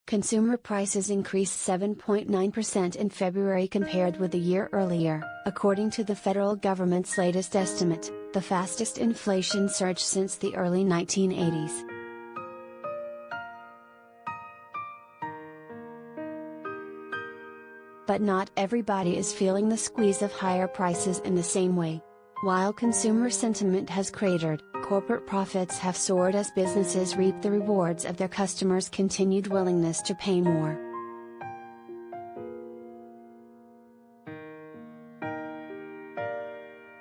Consumer prices increased 7.9% in February compared with the year earlier, according to the federal government's latest estimate, the fastest inflation surge since the early 1980s. But not everybody is feeling the squeeze of higher prices in the same way. While consumer sentiment has cratered, corporate profits have soared as businesses reap the rewards of their customers' continued willingness to pay more.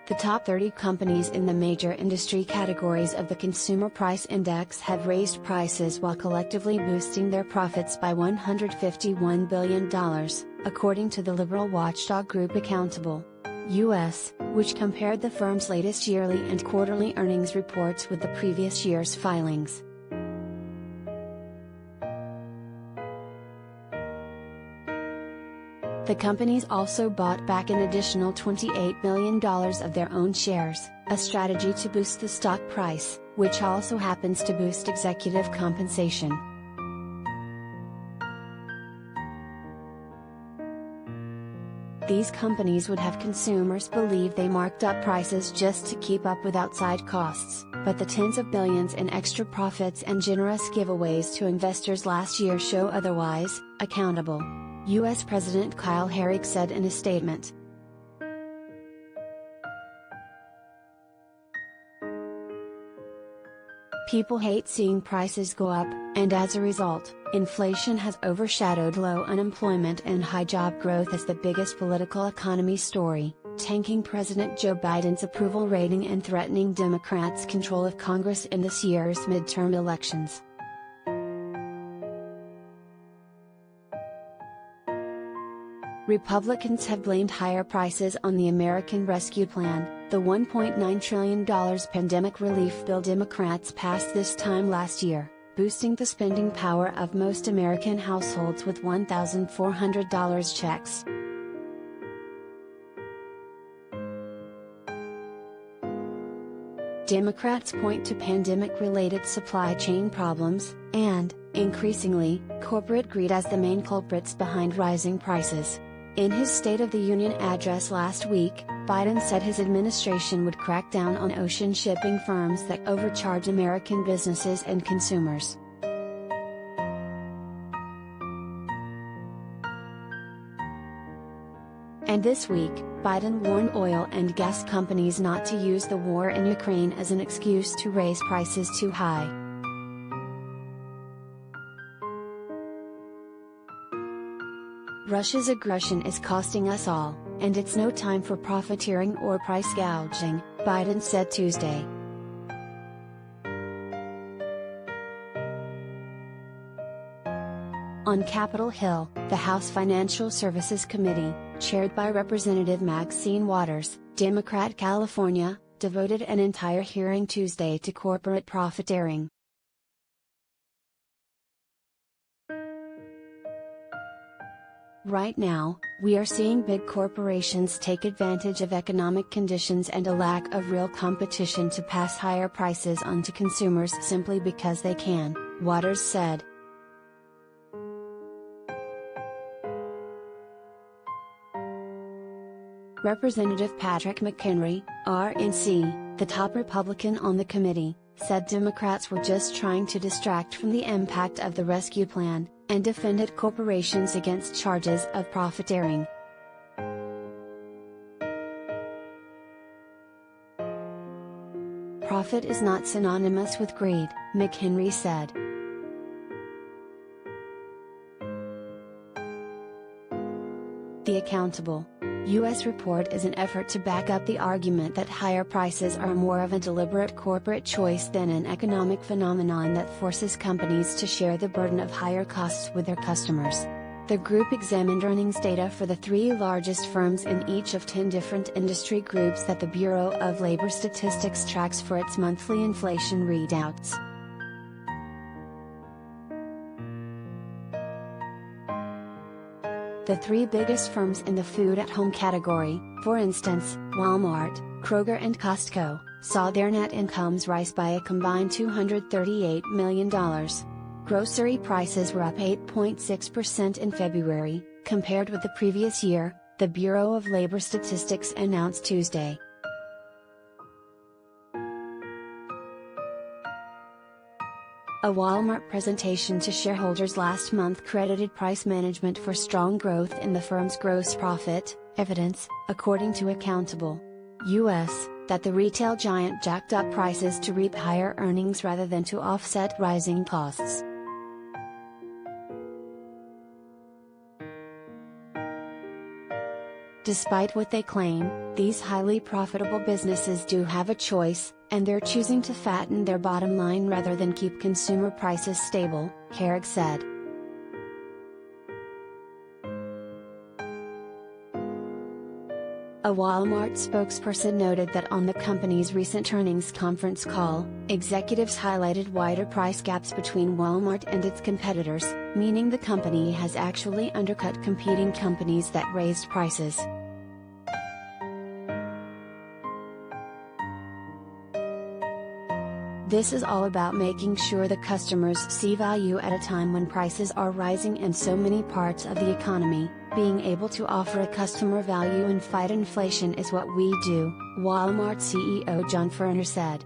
The top 30 companies in the major industry categories of the Consumer Price Index have raised prices while collectively boosting their profits by $151 billion, according to the liberal watchdog group Accountable U.S., which compared the firm's latest yearly and quarterly earnings reports with the previous year's filings. The companies also bought back an additional $28 million of their own shares, a strategy to boost the stock price, which also happens to boost executive compensation. These companies would have consumers believe they marked up prices just to keep up with outside costs, but the tens of billions in extra profits and generous giveaways to investors last year show otherwise, Accountable U.S. President Kyle Herrick said in a statement. People hate seeing prices go up, and as a result, inflation has overshadowed low unemployment and high job growth as the biggest political economy story, tanking President Joe Biden's approval rating and threatening Democrats' control of Congress in this year's midterm elections. Republicans have blamed higher prices on the American Rescue Plan, the $1.9 trillion pandemic relief bill Democrats passed this time last year, boosting the spending power of most American households with $1,400 checks. Democrats point to pandemic-related supply chain problems, and, increasingly, corporate greed as the main culprits behind rising prices. In his State of the Union address last week, Biden said his administration would crack down on ocean shipping firms that overcharge American businesses and consumers. And this week, Biden warned oil and gas companies not to use the war in Ukraine as an excuse to raise prices too high. Russia's aggression is costing us all, and it's no time for profiteering or price gouging, Biden said Tuesday. On Capitol Hill, the House Financial Services Committee, chaired by Representative Maxine Waters, Democrat California, devoted an entire hearing Tuesday to corporate profiteering. Right now, we are seeing big corporations take advantage of economic conditions and a lack of real competition to pass higher prices on to consumers simply because they can, Waters said. Representative Patrick McHenry, RNC, the top Republican on the committee, said Democrats were just trying to distract from the impact of the rescue plan, and defended corporations against charges of profiteering. Profit is not synonymous with greed, McHenry said. The Accountable U.S. report is an effort to back up the argument that higher prices are more of a deliberate corporate choice than an economic phenomenon that forces companies to share the burden of higher costs with their customers. The group examined earnings data for the 3 largest firms in each of 10 different industry groups that the Bureau of Labor Statistics tracks for its monthly inflation readouts. The 3 biggest firms in the food-at-home category, for instance, Walmart, Kroger and Costco, saw their net incomes rise by a combined $238 million. Grocery prices were up 8.6% in February, compared with the previous year, the Bureau of Labor Statistics announced Tuesday. A Walmart presentation to shareholders last month credited price management for strong growth in the firm's gross profit, evidence, according to Accountable U.S., that the retail giant jacked up prices to reap higher earnings rather than to offset rising costs. Despite what they claim, these highly profitable businesses do have a choice, and they're choosing to fatten their bottom line rather than keep consumer prices stable, Carrick said. A Walmart spokesperson noted that on the company's recent earnings conference call, executives highlighted wider price gaps between Walmart and its competitors, meaning the company has actually undercut competing companies that raised prices. This is all about making sure the customers see value at a time when prices are rising in so many parts of the economy. Being able to offer a customer value and fight inflation is what we do, Walmart CEO John Furner said.